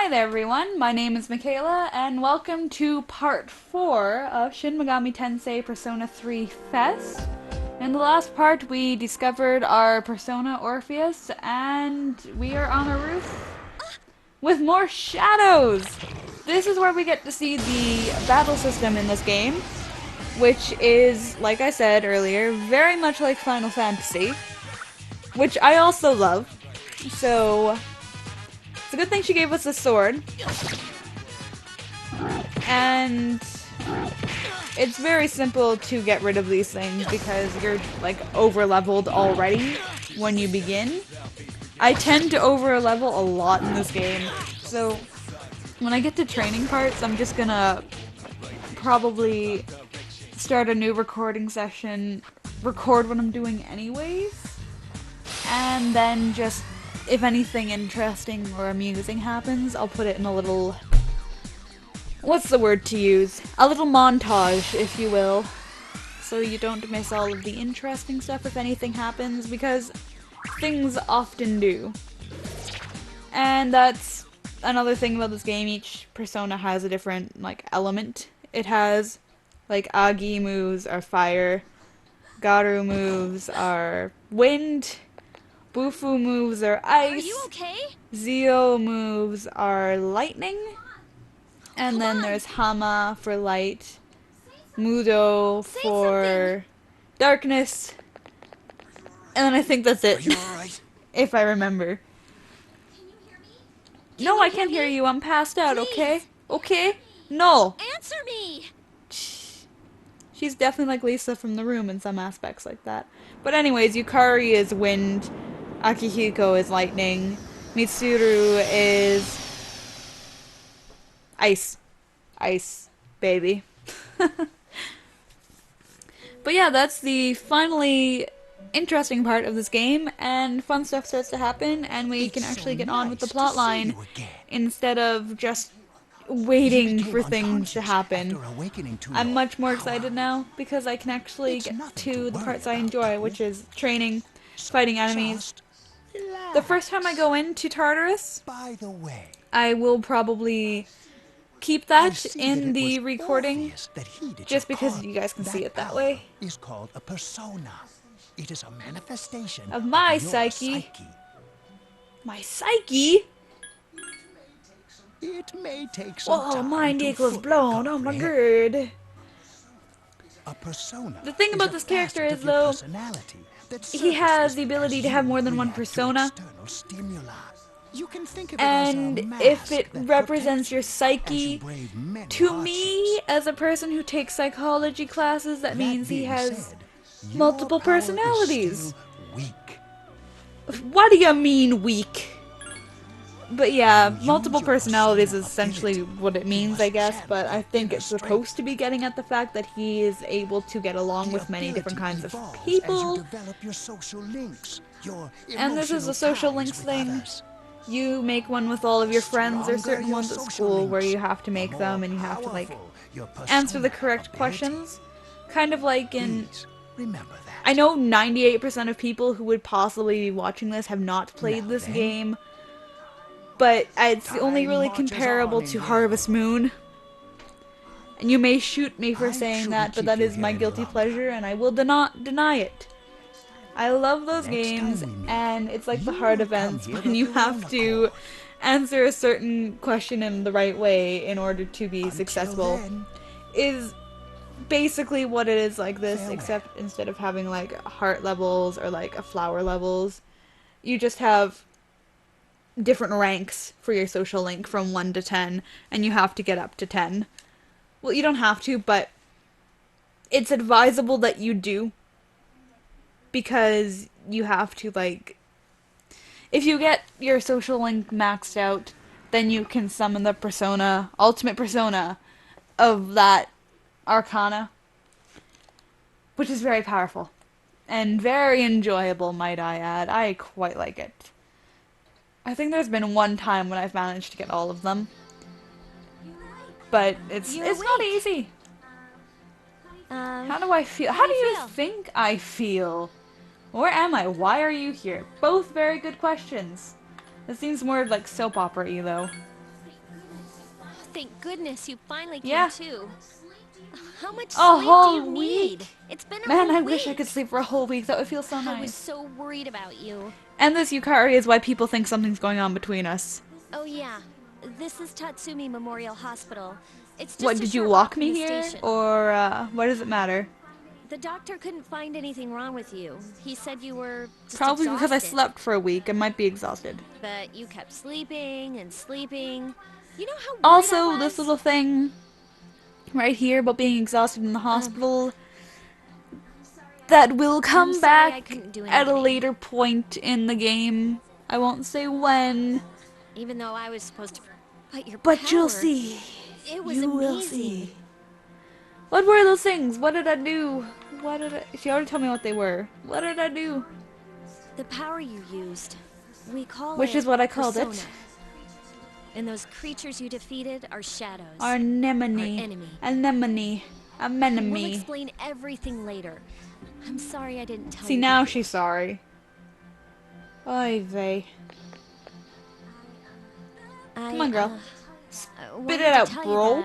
Hi there everyone, my name is Michaela, and welcome to part 4 of Shin Megami Tensei Persona 3 Fest. In the last part we discovered our Persona Orpheus, and we are on a roof with more shadows! This is where we get to see the battle system in this game, which is, like I said earlier, very much like Final Fantasy, which I also love. So it's a good thing she gave us a sword. And it's very simple to get rid of these things because you're like over leveled already when you begin. I tend to over level a lot in this game, so when I get to training parts, I'm just gonna probably start a new recording session, record what I'm doing anyways, and then just if anything interesting or amusing happens, I'll put it in a little, what's the word to use? A little montage, if you will. So you don't miss all of the interesting stuff if anything happens, because things often do. And that's another thing about this game. Each persona has a different, like, element. It has, like, Agi moves are fire, Garu moves are wind, Bufu moves are ice. Are you okay? Zio moves are lightning. And then there's Hama for light, Mudo for darkness, and then I think that's it. Are you alright? If I remember. Can you hear me? No, I can't hear you. I'm passed out, okay? Okay? No. Answer me! She's definitely like Lisa from The Room in some aspects like that. But anyways, Yukari is wind, Akihiko is lightning, Mitsuru is ice. Ice, baby. But yeah, that's the finally interesting part of this game, and fun stuff starts to happen, and we can actually get on with the plot line instead of just waiting for things to happen. I'm much more excited now because I can actually get to the parts I enjoy, which is training, fighting enemies. The first time I go into Tartarus, By the way, I will probably keep that in the recording just because you guys can see it that way. Is called a persona. It is a manifestation Of my your psyche. My psyche? It may take some Whoa, time mind to equals fully blown. Oh my comprehend. god. A persona. The thing about this character is, though, he has the ability to have more than one persona. You can think of it And as a if mask it that represents your protects you as you psyche, brave many to me, hardships. as a person who takes psychology classes, that means he being has said, multiple your power is personalities. still weak. What do you mean, weak? But yeah, You use multiple your personalities persona is essentially ability. what it You means, must I guess, channel but I your think inner it's supposed strength. to be getting at the fact that he is able to get along The with many different ability kinds of evolves as people. you develop your social links, your And this is emotional a social ties links with thing. others. You make one with all of your friends. There's Stronger certain your ones at social school where links, you have to the make more them and you have to, like, powerful your answer the persona correct ability. questions. Kind of like in... Please remember that. I know 98% of people who would possibly be watching this have not played Now this then, game, but it's only time really marches comparable on in to love. Harvest Moon. And you may shoot me for I saying shouldn't that, but keep that you is here my any guilty longer. pleasure, and I will not deny it. I love those Next time games, we meet, and it's like the you hard will come events here when of you your have own to accord. answer a certain question in the right way in order to be Until successful. then, Is basically what it is like this, farewell. except instead of having like heart levels or like a flower levels, you just have different ranks for your social link from 1 to 10, and you have to get up to 10. Well, you don't have to, but it's advisable that you do, because you have to, like, if you get your social link maxed out, then you can summon the persona, ultimate persona of that arcana, which is very powerful and very enjoyable, might I add. I quite like it. I think there's been one time when I've managed to get all of them, but it's not easy. How do I feel? How do you think I feel? Where am I? Why are you here? Both very good questions. This seems more like soap opera-y, though. Thank goodness you finally came Yeah. too. How much A sleep do whole you need? week. It's been a Man, whole I week. wish I could sleep for a whole week. That would feel so I was nice. so worried about you. And this Yukari is why people think something's going on between us. Oh yeah, this is Tatsumi Memorial Hospital. It's just What, a did you short walk walk from me the here? station. Or, what does it matter? The doctor couldn't find anything wrong with you. He said you were just Probably because I exhausted. slept for a week. I might be exhausted. But you kept sleeping and sleeping. You know how worried I Also, was? this little thing right here about being exhausted in the hospital, that will come sorry I back couldn't do at a anything. later point in the game. I won't say when, Even though I was supposed to fight your but power, you'll see. it was You amazing. will see. What were those things? What did I do? What did I... She already told me what they were. What did I do? The power you used, we call Which it is what I called persona. it. And those creatures you defeated are shadows. Our anemone. Our enemy. Anemone. We'll Anemone. explain everything later. I'm sorry I didn't tell See, you. now before. she's sorry. Oy vey. Come on, girl. Spit it out, bro.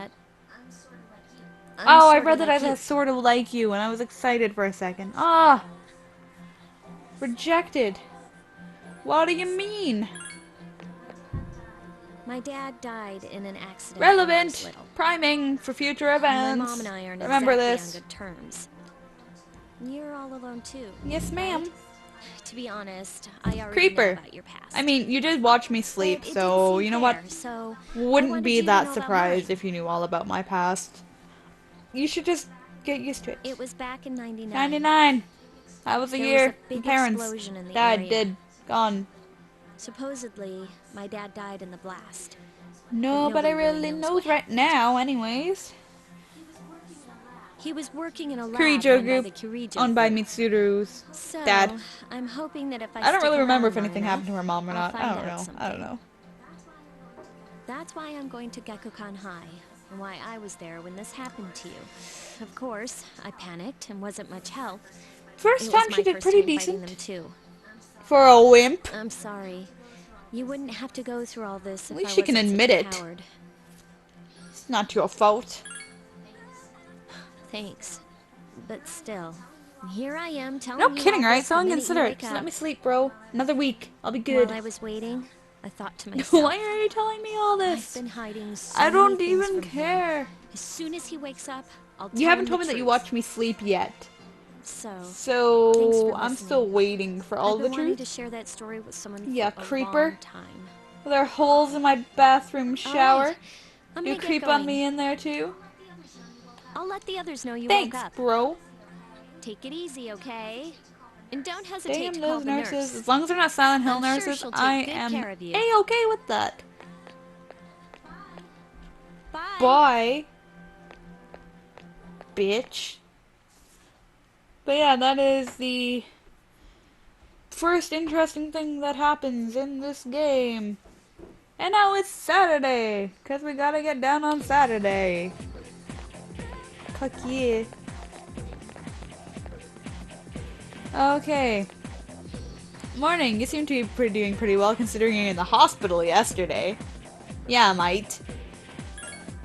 Oh, I read that I was sort of like you, and I was excited for a second. Ah! Rejected. What do you mean? My dad died in an accident when I was Relevant! little. Priming for future My events. mom and I aren't Remember exactly this. on good terms. You're all alone too. Yes, ma'am. right? To be honest, I already Creeper. know about your past. I mean, you did watch me sleep, But it so didn't seem you know what? fair, so I Wouldn't wanted be you to that know about surprised mine. if you knew all about my past. You should just get used to it. It was back in '99. 99. That was the There was year. a big My parents explosion in the died, area. dead, gone. Supposedly, my dad died in the blast. Nobody nobody really really knows knows what right now, anyways. He was working in a lab Kurijo run by group, the Kurijo owned by group. Mitsuru's So, dad. I'm hoping that if I I don't stick really remember around if long anything enough, happened to her mom or I'll not. find I don't out know. something. I don't know. That's why I'm going to Gekukan High, and why I was there when this happened to you. Of course, I panicked and wasn't much help. First It time was she my did first pretty time fighting decent. them too. For a wimp. I'm sorry. You wouldn't have to go through all this if I least she can wasn't admit such a it. coward. It's not your fault. Thanks. But still, here I am telling No you kidding, all right? this the So minute you inconsiderate. wake Just up. let me sleep, bro. Another week. I'll be good. While I was waiting, I thought to myself, Why are you telling me all I've this? been hiding so I don't many things even from him. care. As soon as he wakes up, I'll tell You haven't him told the me that you truth. watched me sleep yet. So, thanks So for I'm listening. still waiting for all I've been the wanting truth. to share that story with someone Yeah, for a creeper. long time. There are holes in my bathroom shower. Alright, I'm You gonna creep get on going. me in there too. I'll let the others know you Thanks, woke up. bro. Take it easy, okay? And don't hesitate Damn to call those the nurses. nurse. As long as they're not Silent Hill I'm sure nurses, she'll take I good am care of you. A-okay with that. Bye. Bye. Bitch. But yeah, that is the first interesting thing that happens in this game. And now it's Saturday, because we gotta get down on Saturday. Fuck yeah. Okay. Morning, you seem to be doing pretty well considering you're in the hospital yesterday. Yeah, I might.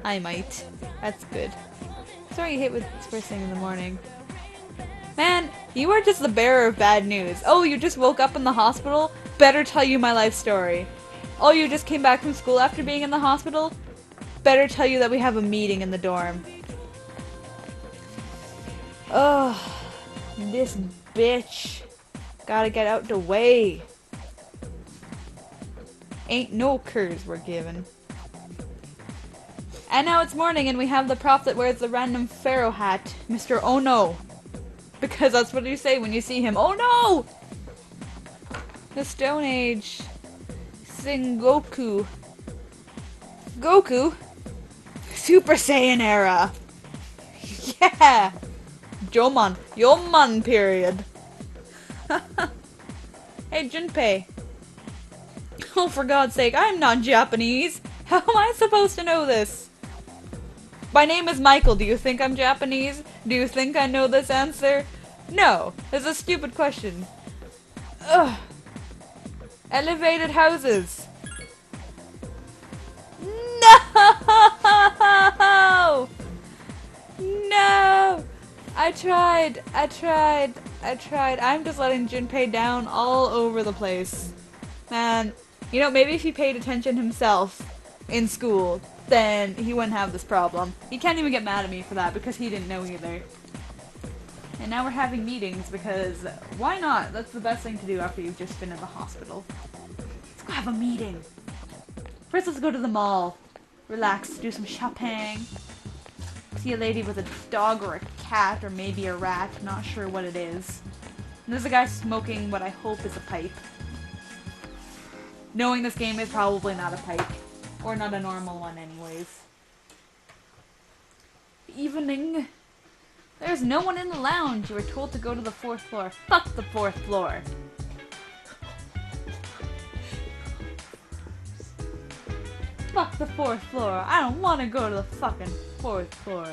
I might. That's good. Sorry you hit with this first thing in the morning. Man, you are just the bearer of bad news. Oh, you just woke up in the hospital? Better tell you my life story. Oh, you just came back from school after being in the hospital? Better tell you that we have a meeting in the dorm. Ugh. This bitch. Gotta get out the way. Ain't no curs we're given. And now it's morning and we have the prop that wears the random pharaoh hat, Mr. Oh No. Because that's what you say when you see him. Oh no! The Stone Age. Sengoku. Goku? Super Saiyan era. Yeah! Jomon. Yomon period. Hey, Junpei. Oh, for God's sake, I'm not Japanese. How am I supposed to know this? My name is Michael. Do you think I'm Japanese? Do you think I know this answer? No. It's a stupid question. Ugh. Elevated houses. No! I tried. I'm just letting Junpei down all over the place. Man, you know, maybe if he paid attention himself in school, then he wouldn't have this problem. He can't even get mad at me for that because he didn't know either. And now we're having meetings because why not? That's the best thing to do after you've just been in the hospital. Let's go have a meeting. First, let's go to the mall. Relax, do some shopping. See a lady with a dog or a cat or maybe a rat, not sure what it is. And there's a guy smoking what I hope is a pipe. Knowing this game is probably not a pipe. Or not a normal one anyways. Evening. There's no one in the lounge. You were told to go to the 4th floor. Fuck the 4th floor. Fuck the 4th floor. I don't want to go to the fucking 4th floor.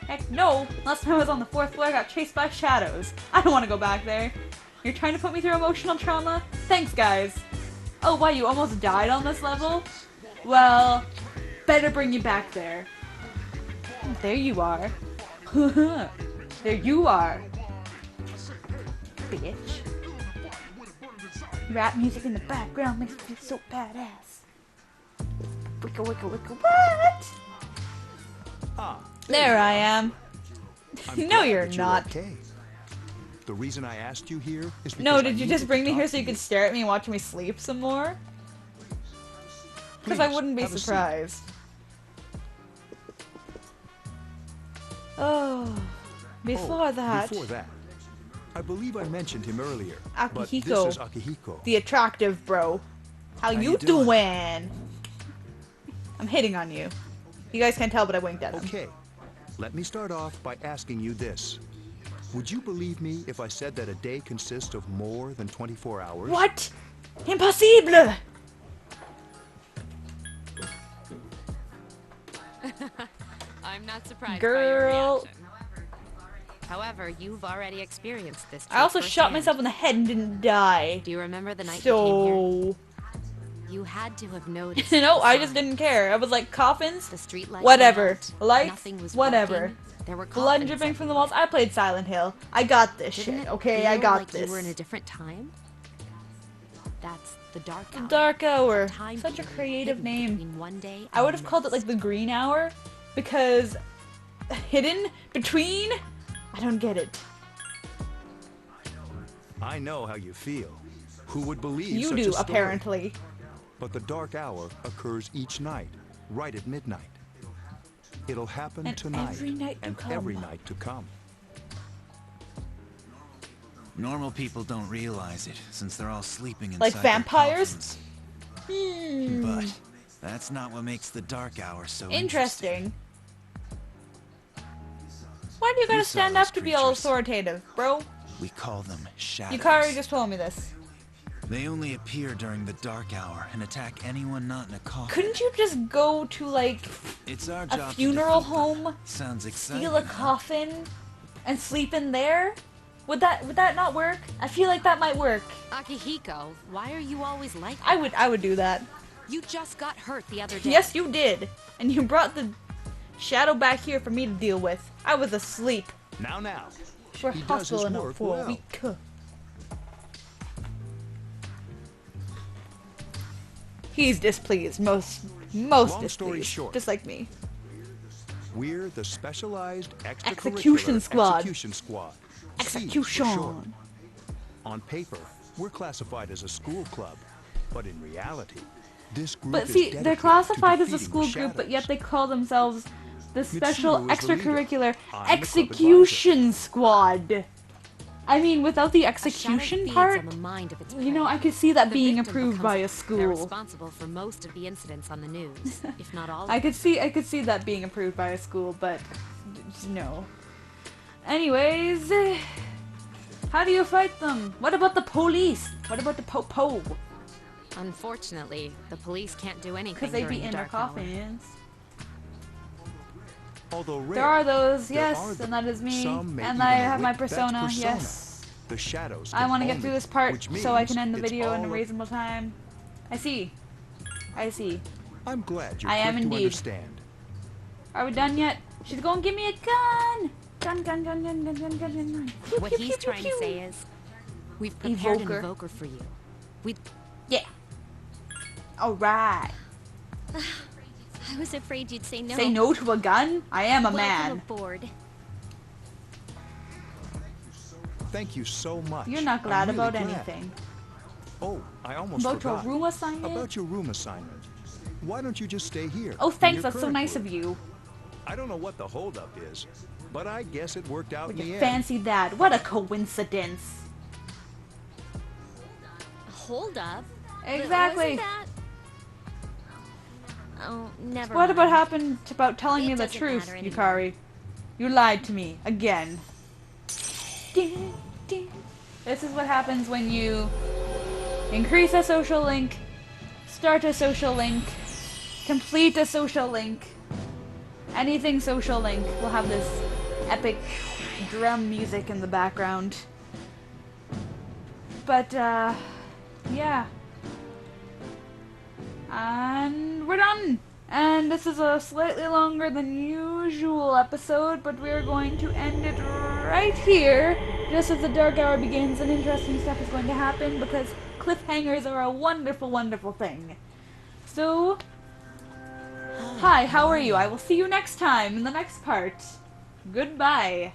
Heck no. Last time I was on the 4th floor I got chased by shadows. I don't want to go back there. You're trying to put me through emotional trauma? Thanks, guys. Oh, wow, you almost died on this level? Well, better bring you back there. There you are. There you are. Bitch. Rap music in the background makes me feel so badass. Wicka wicka wicka what? There I am. No, you're not. Okay. The reason I asked you here is because No, did you just bring me here so you could stare at me and watch me sleep some more? Because I wouldn't be surprised. Oh, before that, I believe I mentioned him earlier. But Akihiko, this is Akihiko. the attractive bro. How you doing? I'm hitting on you. You guys can't tell, but I winked at him. Okay, let me start off by asking you this. Would you believe me if I said that a day consists of more than 24 hours? What? Impossible! I'm not surprised Girl. by your reaction. However, you've already experienced this. I also shot myself in the head and didn't die. Do you remember the night you came here? You had to have noticed. No, I just didn't care. I was like, coffins? The street lights Whatever. went out. Lights? Nothing was Whatever. working. There were Blood coffins dripping from the everywhere. walls. I played Silent Hill. I got this Didn't shit, it okay? I feel got like this. You were in a different time. That's the dark hour. Dark Hour. Time Such a period creative hidden name. between one day I would and have called it like the Green Hour because hidden between. I don't get it. I know how you feel. Who would believe You such do a story? apparently. But the dark hour occurs each night, right at midnight. It'll happen And tonight every night to and come. every night to come. Normal people don't realize it, since they're all sleeping inside Like their vampires? coffins. But that's not what makes the dark hour so Interesting. Why do you gotta You saw stand those up to be all creatures. authoritative, bro? We call them shadows. Yukari just told me this. They only appear during the dark hour and attack anyone not in a coffin. Couldn't you just go to like It's our a job to funeral defeat them. home, Sounds exciting. steal a huh? coffin, and sleep in there? Would that not work? I feel like that might work. Akihiko, why are you always like that? I would do that. You just got hurt the other day. Yes, you did. And you brought the shadow back here for me to deal with. I was asleep. Now. We're He does his hustling work for a well. week. He's displeased. Most Long displeased. story short. Just like me. We're the specialized Execution extracurricular squad. Execution squad. C for Execution. short. On paper, we're classified as a school club, but in reality, this group But is see, dedicated they're to classified as a defeating school the group, but shadows. yet they call themselves the special Mitsuo is the leader. extracurricular I'm the club execution squad. I mean, without the A shadow execution feeds part, on the mind of its you know, prey. I could see that The being victim approved becomes by a They're school. responsible for most of the incidents on the news, if not all. I could see that being approved by a school, but no. Anyways, how do you fight them? What about the police? What about the po-po? Unfortunately, the police can't do anything Because they during be the in their dark hour. coffins. Although rare, There are those, there yes, are and that is me. some may And even I have my await that persona, persona. yes. The shadows I can want to get own through it, this part which so I means can end the it's video in a all reasonable time. I see. I'm glad you're I am quick to indeed. understand. Are we done yet? She's gonna give me a gun! Gun, gun, gun, gun, gun, gun, gun, gun. Pew, What pew, he's pew, pew, trying to pew. say is, we've prepared an Evoker. evoker for you. We Yeah. Alright. I was afraid you'd say no. Say no to a gun? I am a Welcome man. aboard. Thank you so much. You're not glad I'm really about glad. anything. Oh, I almost About your forgot. room assignment? About your room assignment. Why don't you just stay here? Oh, in thanks. your That's so current nice room? of you. I don't know what the holdup is, but I guess it worked out Would in the you end. fancy that? What a coincidence. Hold up. Exactly. Wasn't that... Oh, never What mind. about happened about telling It me the doesn't truth, matter anymore. Yukari? You lied to me again. This is what happens when you increase a social link, start a social link, complete a social link. Anything social link will have this epic drum music in the background. But, yeah. And we're done! And this is a slightly longer than usual episode, but we're going to end it right here, just as the dark hour begins and interesting stuff is going to happen, because cliffhangers are a wonderful, wonderful thing. So, hi, how are you? I will see you next time in the next part. Goodbye.